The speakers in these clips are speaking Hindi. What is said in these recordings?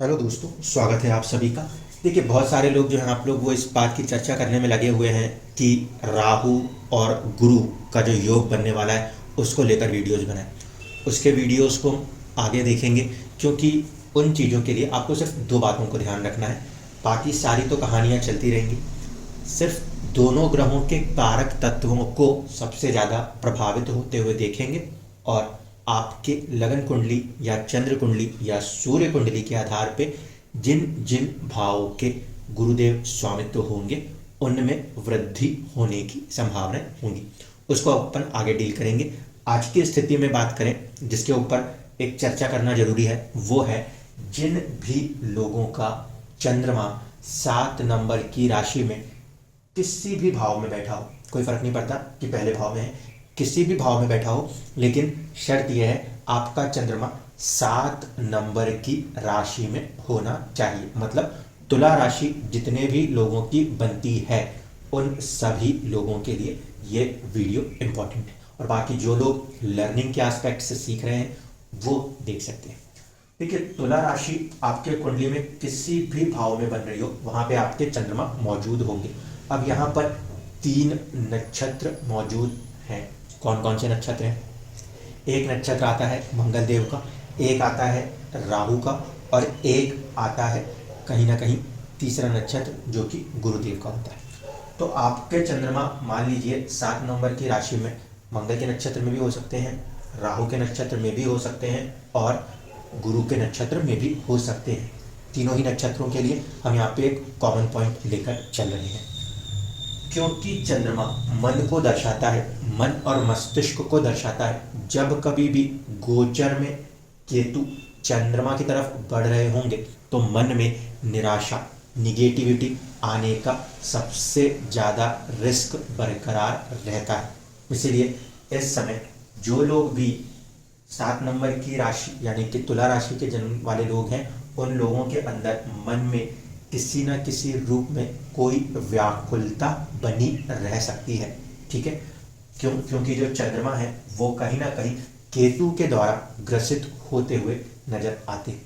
हेलो दोस्तों, स्वागत है आप सभी का। देखिए, बहुत सारे लोग जो हैं, आप लोग वो इस बात की चर्चा करने में लगे हुए हैं कि राहु और गुरु का जो योग बनने वाला है उसको लेकर वीडियोस बनाएं। उसके वीडियोस को हम आगे देखेंगे, क्योंकि उन चीज़ों के लिए आपको सिर्फ दो बातों को ध्यान रखना है। बाकी सारी तो कहानियाँ चलती रहेंगी। सिर्फ दोनों ग्रहों के कारक तत्वों को सबसे ज़्यादा प्रभावित होते हुए देखेंगे, और आपके लगन कुंडली या चंद्र कुंडली या सूर्य कुंडली के आधार पे जिन जिन भावों के गुरुदेव स्वामित्व होंगे उनमें वृद्धि होने की संभावनाएं होंगी, उसको अपन आगे डील करेंगे। आज की स्थिति में बात करें, जिसके ऊपर एक चर्चा करना जरूरी है, वो है जिन भी लोगों का चंद्रमा 7 नंबर की राशि में किसी भी भाव में बैठा हो, कोई फर्क नहीं पड़ता कि पहले भाव में है, किसी भी भाव में बैठा हो, लेकिन शर्त यह है आपका चंद्रमा 7 नंबर की राशि में होना चाहिए। मतलब तुला राशि जितने भी लोगों की बनती है उन सभी लोगों के लिए ये वीडियो इम्पोर्टेंट है। और बाकी जो लोग लर्निंग के एस्पेक्ट से सीख रहे हैं वो देख सकते हैं। देखिए, तुला राशि आपके कुंडली में किसी भी भाव में बन रही हो, वहां पे आपके चंद्रमा मौजूद होंगे। अब यहाँ पर 3 नक्षत्र मौजूद हैं। कौन कौन से नक्षत्र हैं? एक नक्षत्र आता है मंगल देव का, एक आता है राहु का, और एक आता है कहीं ना कहीं तीसरा नक्षत्र जो कि गुरुदेव का होता है। तो आपके चंद्रमा मान लीजिए 7 नंबर की राशि में मंगल के नक्षत्र में भी हो सकते हैं, राहु के नक्षत्र में भी हो सकते हैं, और गुरु के नक्षत्र में भी हो सकते हैं। तीनों ही नक्षत्रों के लिए हम यहाँ पे एक कॉमन पॉइंट लेकर चल रहे हैं, क्योंकि चंद्रमा मन को दर्शाता है, मन और मस्तिष्क को दर्शाता है। जब कभी भी गोचर में केतु चंद्रमा की तरफ बढ़ रहे होंगे तो मन में निराशा, निगेटिविटी आने का सबसे ज़्यादा रिस्क बरकरार रहता है। इसलिए इस समय जो लोग भी 7 नंबर की राशि यानी कि तुला राशि के जन्म वाले लोग हैं, उन लोगों के अंदर मन में किसी न किसी रूप में कोई व्याकुलता बनी रह सकती है। ठीक है, क्योंकि जो चंद्रमा है वो कहीं ना कहीं केतु के द्वारा ग्रसित होते हुए नजर आते हैं।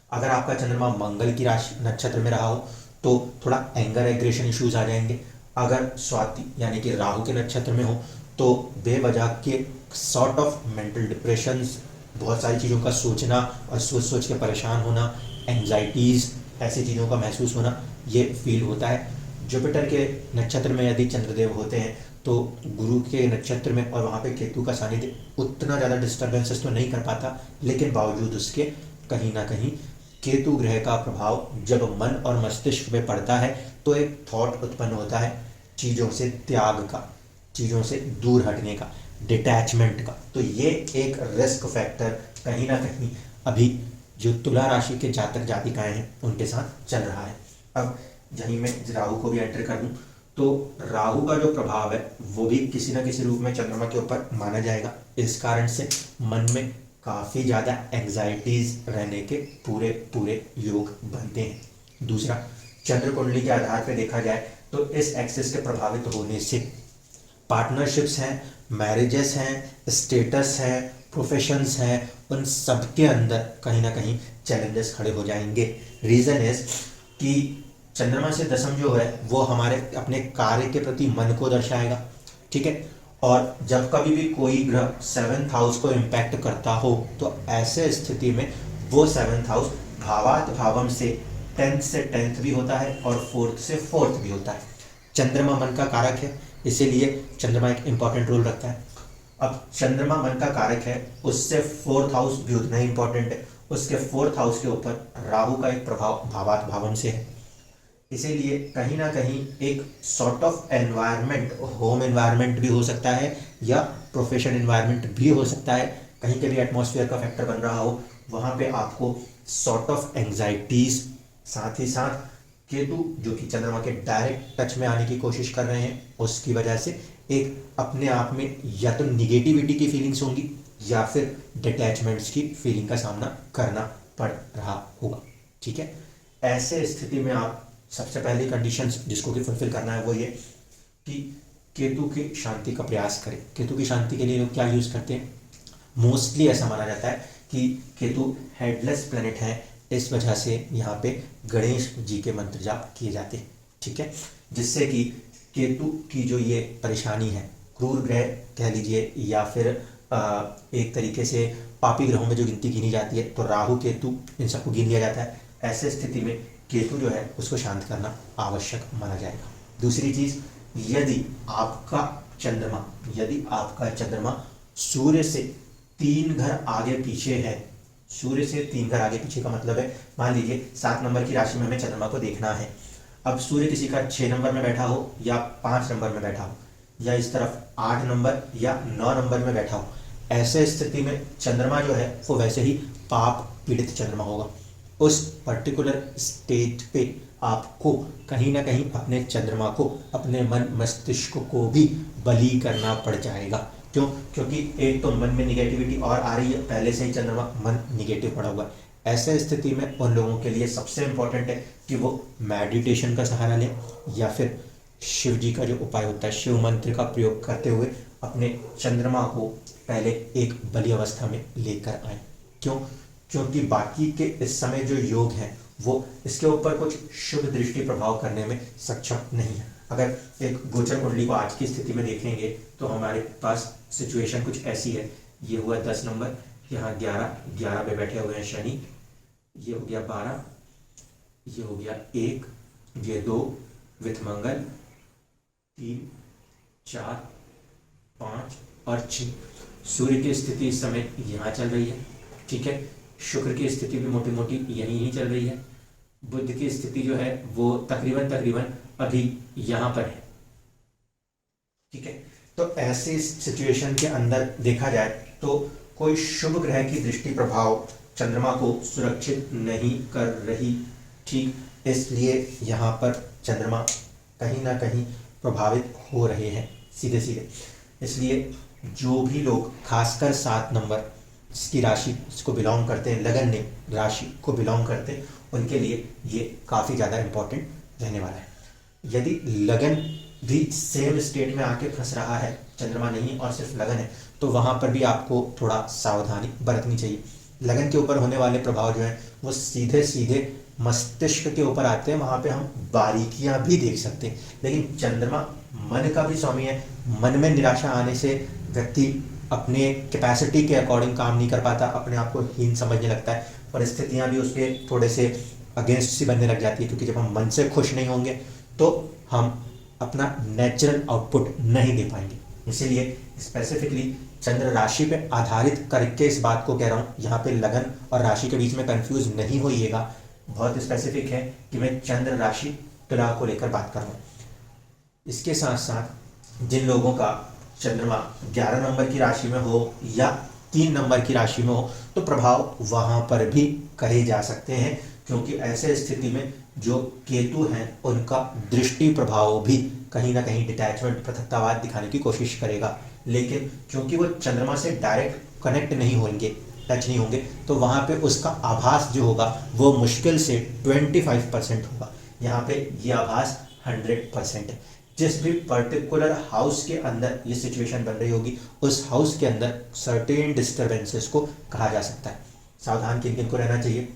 अगर आपका चंद्रमा मंगल की राशि नक्षत्र में रहा हो तो थोड़ा एंगर एग्रेशन इश्यूज आ जाएंगे। अगर स्वाति यानी कि राहु के नक्षत्र में हो तो बेवजह के सॉर्ट ऑफ मेंटल डिप्रेशंस, बहुत सारी चीज़ों का सोचना और सोच सोच के परेशान होना, एंजाइटीज़, ऐसी चीज़ों का महसूस होना, ये फील होता है। जुपिटर के नक्षत्र में यदि चंद्रदेव होते हैं तो गुरु के नक्षत्र में और वहाँ पे केतु का सानिध्य उतना ज़्यादा डिस्टर्बेंसेस तो नहीं कर पाता, लेकिन बावजूद उसके कहीं ना कहीं केतु ग्रह का प्रभाव जब मन और मस्तिष्क में पड़ता है तो एक थॉट उत्पन्न होता है चीज़ों से त्याग का, चीज़ों से दूर हटने का, डिटैचमेंट का। तो ये एक रिस्क फैक्टर कहीं ना कहीं अभी जो तुला राशि के जातक जातिकाएं हैं उनके साथ चल रहा है। अब यहीं मैं राहु को भी एंटर कर दूं तो राहु का जो प्रभाव है वो भी किसी न किसी रूप में चंद्रमा के ऊपर माना जाएगा। इस कारण से मन में काफ़ी ज़्यादा एंग्जाइटीज रहने के पूरे पूरे योग बनते हैं। दूसरा, चंद्र कुंडली के आधार पर देखा जाए तो इस एक्सिस के प्रभावित होने से पार्टनरशिप्स हैं, मैरिजेस हैं, स्टेटस है, प्रोफेशंस हैं, उन सब के अंदर कहीं ना कहीं चैलेंजेस खड़े हो जाएंगे। रीज़न इज कि चंद्रमा से दशम जो है वो हमारे अपने कार्य के प्रति मन को दर्शाएगा। ठीक है, और जब कभी भी कोई ग्रह 7th हाउस को इम्पैक्ट करता हो तो ऐसे स्थिति में वो 7th हाउस भावात भावम से 10th से 10th भी होता है और 4th से 4th भी होता है। चंद्रमा मन का कारक है, इसीलिए चंद्रमा एक इंपॉर्टेंट रोल रखता है। अब चंद्रमा मन का कारक है, उससे 4th हाउस भी उतना ही इंपॉर्टेंट है। उसके 4th हाउस के ऊपर राहु का एक प्रभाव भावात भावम से है, इसीलिए कहीं ना कहीं एक sort of environment, home environment भी हो सकता है या प्रोफेशन एनवायरनमेंट भी हो सकता है, कहीं के भी एटमॉस्फेयर का फैक्टर बन रहा हो, वहाँ पे आपको सॉर्ट ऑफ एंग्जाइटीज, साथ ही साथ केतु जो कि चंद्रमा के डायरेक्ट टच में आने की कोशिश कर रहे हैं, उसकी वजह से एक अपने आप में या तो निगेटिविटी की फीलिंग्स होंगी या फिर डिटैचमेंट्स की फीलिंग का सामना करना पड़ रहा होगा। ठीक है, ऐसे स्थिति में आप सबसे पहली कंडीशंस जिसको कि फुलफिल करना है वो ये कि केतु की शांति का प्रयास करें। केतु की शांति के लिए लोग क्या यूज़ करते हैं? मोस्टली ऐसा माना जाता है कि केतु हेडलेस प्लैनेट है, केतु की शांति के लिए लोग क्या यूज़ करते हैं? मोस्टली ऐसा माना जाता है कि केतु हेडलेस प्लैनेट है, केतु की शांति के लिए लोग क्या यूज़ करते हैं? इस वजह से यहाँ पे गणेश जी के मंत्र जाप किए जाते हैं, ठीक है, जिससे कि केतु की जो ये परेशानी है, क्रूर ग्रह कह लीजिए या फिर एक तरीके से पापी ग्रहों में जो गिनती गिनी जाती है, तो राहु केतु इन सबको गिन लिया जाता है। ऐसे स्थिति में केतु जो है उसको शांत करना आवश्यक माना जाएगा। दूसरी चीज, यदि आपका चंद्रमा सूर्य से 3 घर आगे पीछे है, सूर्य से 3 घर आगे पीछे का मतलब है, मान लीजिए 7 नंबर की राशि में हमें चंद्रमा को देखना है। अब सूर्य किसी का 6 नंबर में बैठा हो या 5 नंबर में बैठा हो या इस तरफ 8 नंबर या 9 नंबर में बैठा हो, ऐसे स्थिति में चंद्रमा जो है वो वैसे ही पाप पीड़ित चंद्रमा होगा। उस पर्टिकुलर स्टेट पे आपको कहीं ना कहीं अपने चंद्रमा को, अपने मन मस्तिष्क को भी बलि करना पड़ जाएगा। क्यों? क्योंकि एक तो मन में निगेटिविटी और आ रही है, पहले से ही चंद्रमा मन निगेटिव पड़ा हुआ है। ऐसे स्थिति में उन लोगों के लिए सबसे इम्पोर्टेंट है कि वो मेडिटेशन का सहारा लें या फिर शिव जी का जो उपाय होता है, शिव मंत्र का प्रयोग करते हुए अपने चंद्रमा को पहले एक बलि अवस्था में लेकर आए। क्यों? क्योंकि बाकी के इस समय जो योग हैं वो इसके ऊपर कुछ शुभ दृष्टि प्रभाव करने में सक्षम नहीं है। अगर एक गोचर कुंडली को आज की स्थिति में देखेंगे तो हमारे पास सिचुएशन कुछ ऐसी है। ये हुआ 10 नंबर, यहाँ 11 पे बैठे हुए हैं शनि, ये हो गया 12, ये हो गया 1, ये 2 विथ मंगल, 3, 4, 5 और 6। सूर्य की स्थिति इस समय यहाँ चल रही है, ठीक है। शुक्र की स्थिति भी मोटी मोटी यहीं ही चल रही है। बुध की स्थिति जो है वो तकरीबन अभी यहाँ पर है, ठीक है। तो ऐसी सिचुएशन के अंदर देखा जाए तो कोई शुभ ग्रह की दृष्टि प्रभाव चंद्रमा को सुरक्षित नहीं कर रही, ठीक। इसलिए यहाँ पर चंद्रमा कहीं ना कहीं प्रभावित हो रहे हैं सीधे सीधे। इसलिए जो भी लोग खासकर 7 नंबर जिसकी राशि इसको बिलोंग करते हैं, लगन ने राशि को बिलोंग करते हैं, उनके लिए ये काफ़ी ज़्यादा इम्पोर्टेंट रहने वाला है। यदि लगन भी सेम स्टेट में आके फंस रहा है, चंद्रमा नहीं और सिर्फ लगन है, तो वहाँ पर भी आपको थोड़ा सावधानी बरतनी चाहिए। लगन के ऊपर होने वाले प्रभाव जो हैं वो सीधे सीधे मस्तिष्क के ऊपर आते हैं, वहाँ पे हम बारीकियाँ भी देख सकते हैं। लेकिन चंद्रमा मन का भी स्वामी है। मन में निराशा आने से व्यक्ति अपने कैपेसिटी के अकॉर्डिंग काम नहीं कर पाता, अपने आप को हीन समझने लगता है, परिस्थितियाँ भी उसके थोड़े से अगेंस्ट सी बनने लग जाती है। क्योंकि जब हम मन से खुश नहीं होंगे तो हम अपना नेचुरल आउटपुट नहीं दे पाएंगे। इसीलिए स्पेसिफिकली चंद्र राशि पे आधारित करके इस बात को कह रहा हूँ। यहाँ पे लगन और राशि के बीच में कंफ्यूज नहीं होइएगा, बहुत स्पेसिफिक है कि मैं चंद्र राशि तुला को लेकर बात कर रहा हूँ। इसके साथ साथ जिन लोगों का चंद्रमा 11 नंबर की राशि में हो या 3 नंबर की राशि में हो, तो प्रभाव वहाँ पर भी कहे जा सकते हैं। क्योंकि ऐसे स्थिति में जो केतु हैं उनका दृष्टि प्रभाव भी कहीं ना कहीं डिटैचमेंट, पृथकतावाद दिखाने की कोशिश करेगा। लेकिन क्योंकि वो चंद्रमा से डायरेक्ट कनेक्ट नहीं होंगे, टच नहीं होंगे, तो वहाँ पे उसका आभास जो होगा वो मुश्किल से 25% होगा। यहाँ पे ये आभास 100% है। जिस भी पर्टिकुलर हाउस के अंदर ये सिचुएशन बन रही होगी, उस हाउस के अंदर सर्टेन डिस्टर्बेंसेस को कहा जा सकता है। सावधान किन किन को रहना चाहिए।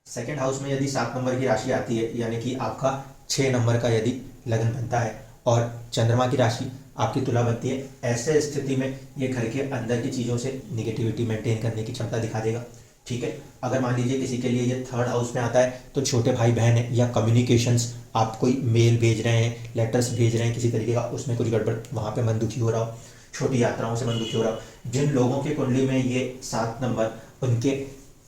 सेकंड हाउस में यदि 7 नंबर की राशि आती है, यानी कि आपका 6 नंबर का यदि लगन बनता है और चंद्रमा की राशि आपकी तुला बनती है, ऐसे स्थिति में ये घर के अंदर की चीज़ों से निगेटिविटी मेंटेन करने की क्षमता दिखा देगा, ठीक है। अगर मान लीजिए किसी के लिए ये 3rd हाउस में आता है, तो छोटे भाई बहन है या कम्युनिकेशंस, आप कोई मेल भेज रहे हैं, लेटर्स भेज रहे हैं किसी तरीके का, उसमें कुछ गड़बड़, वहाँ पे मन दुखी हो रहा हो, छोटी यात्राओं से मन दुखी हो रहा हो। जिन लोगों की कुंडली में ये 7 नंबर उनके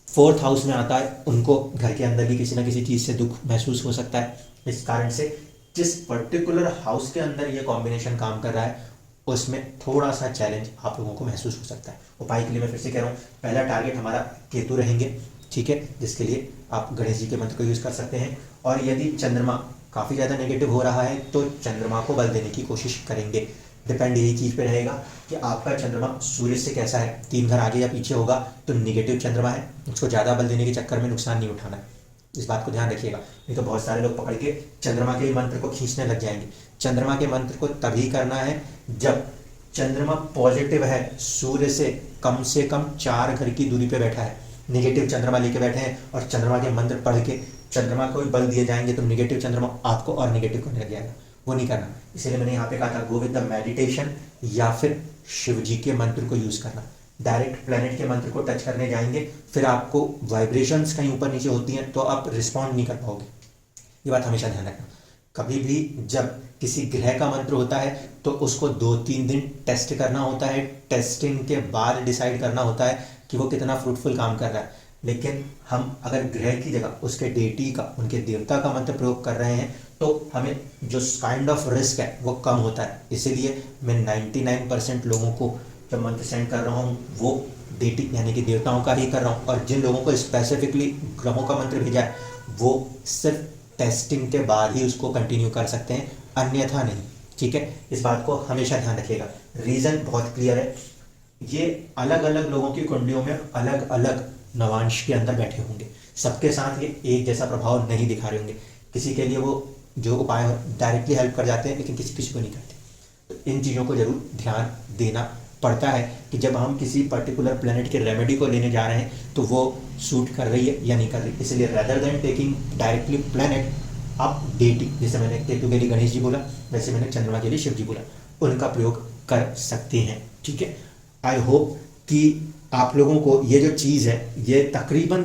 4th हाउस में आता है, उनको घर के अंदर भी किसी ना किसी चीज़ से दुख महसूस हो सकता है। इस कारण से जिस पर्टिकुलर हाउस के अंदर ये कॉम्बिनेशन काम कर रहा है, उसमें थोड़ा सा चैलेंज आप लोगों को महसूस हो सकता है। उपाय के लिए मैं फिर से कह रहा हूँ, पहला टारगेट हमारा केतु रहेंगे, ठीक है, जिसके लिए आप गणेश जी के मंत्र को यूज़ कर सकते हैं। और यदि चंद्रमा काफ़ी ज़्यादा नेगेटिव हो रहा है तो चंद्रमा को बल देने की कोशिश करेंगे। डिपेंड यही चीज़ पे रहेगा कि आपका चंद्रमा सूर्य से कैसा है। 3 घर आगे या पीछे होगा तो निगेटिव चंद्रमा है, उसको ज़्यादा बल देने के चक्कर में नुकसान नहीं उठाना है, इस बात को ध्यान रखिएगा। नहीं तो बहुत सारे लोग पकड़ के चंद्रमा के मंत्र को खींचने लग जाएंगे। चंद्रमा के मंत्र को तभी करना है जब चंद्रमा पॉजिटिव है, सूर्य से कम 4 घर की दूरी पे बैठा है, नेगेटिव चंद्रमा लेके बैठे हैं और चंद्रमा के मंत्र पढ़ के चंद्रमा को भी बल दिए जाएंगे तो नेगेटिव चंद्रमा आपको और नेगेटिव करने लग जाएगा, वो नहीं करना। इसलिए मैंने यहाँ पे कहा था गो विद द मेडिटेशन या फिर शिव जी के मंत्र को यूज़ करना। डायरेक्ट प्लेनेट के मंत्र को टच करने जाएंगे फिर आपको वाइब्रेशंस कहीं ऊपर नीचे होती हैं तो आप रिस्पॉन्ड नहीं कर पाओगे, ये बात हमेशा ध्यान रखना। कभी भी जब किसी ग्रह का मंत्र होता है तो उसको 2-3 दिन टेस्ट करना होता है, टेस्टिंग के बाद डिसाइड करना होता है कि वो कितना फ्रूटफुल काम कर रहा है। लेकिन हम अगर ग्रह की जगह उसके डेटी का, उनके देवता का मंत्र प्रयोग कर रहे हैं तो हमें जो काइंड ऑफ रिस्क है वो कम होता है। इसीलिए मैं 99% लोगों को जब मंत्र सेंड कर रहा हूँ वो डेटी यानी कि देवताओं का ही कर रहा हूँ, और जिन लोगों को स्पेसिफिकली ग्रहों का मंत्र भेजा है वो सिर्फ टेस्टिंग के बाद ही उसको कंटिन्यू कर सकते हैं, अन्यथा नहीं। ठीक है, इस बात को हमेशा ध्यान रखिएगा। रीज़न बहुत क्लियर है, ये अलग अलग लोगों की कुंडलियों में अलग अलग नवांश के अंदर बैठे होंगे, सबके साथ ये एक जैसा प्रभाव नहीं दिखा रहे होंगे। किसी के लिए वो जो उपाय डायरेक्टली हेल्प कर जाते हैं लेकिन किसी किसी को नहीं करते। तो इन चीज़ों को जरूर ध्यान देना पड़ता है कि जब हम किसी पर्टिकुलर प्लेनेट के रेमेडी को लेने जा रहे हैं तो वो सूट कर रही है या नहीं कर रही। इसलिए rather than taking directly planet, आप डेटी, जैसे मैंने केतु के लिए गणेश जी बोला वैसे मैंने चंद्रमा के लिए शिव जी बोला, उनका प्रयोग कर सकते हैं। ठीक है, आई होप कि आप लोगों को ये जो चीज़ है ये तकरीबन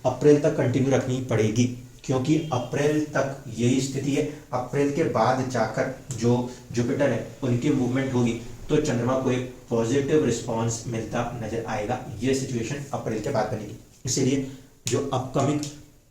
अप्रैल तक कंटिन्यू रखनी पड़ेगी, क्योंकि अप्रैल तक यही स्थिति है। अप्रैल के बाद जाकर जो जुपिटर है उनकी मूवमेंट होगी तो चंद्रमा को एक पॉजिटिव रिस्पांस मिलता नजर आएगा। ये सिचुएशन अप्रैल के बाद बनेगी। इसीलिए जो अपकमिंग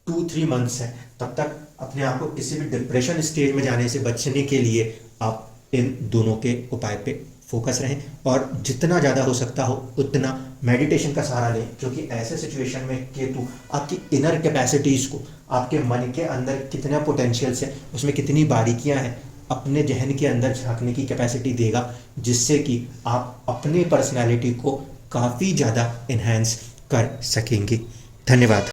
2-3 मंथ्स है तब तक अपने आप को किसी भी डिप्रेशन स्टेज में जाने से बचने के लिए आप इन दोनों के उपाय पे फोकस रहें और जितना ज़्यादा हो सकता हो उतना मेडिटेशन का सहारा लें, क्योंकि ऐसे सिचुएशन में केतु आपकी इनर कैपेसिटीज़ को, आपके मन के अंदर कितना पोटेंशियल्स है, उसमें कितनी बारीकियां हैं, अपने जहन के अंदर झांकने की कैपेसिटी देगा, जिससे कि आप अपने पर्सनालिटी को काफ़ी ज़्यादा इन्हेंस कर सकेंगे। धन्यवाद।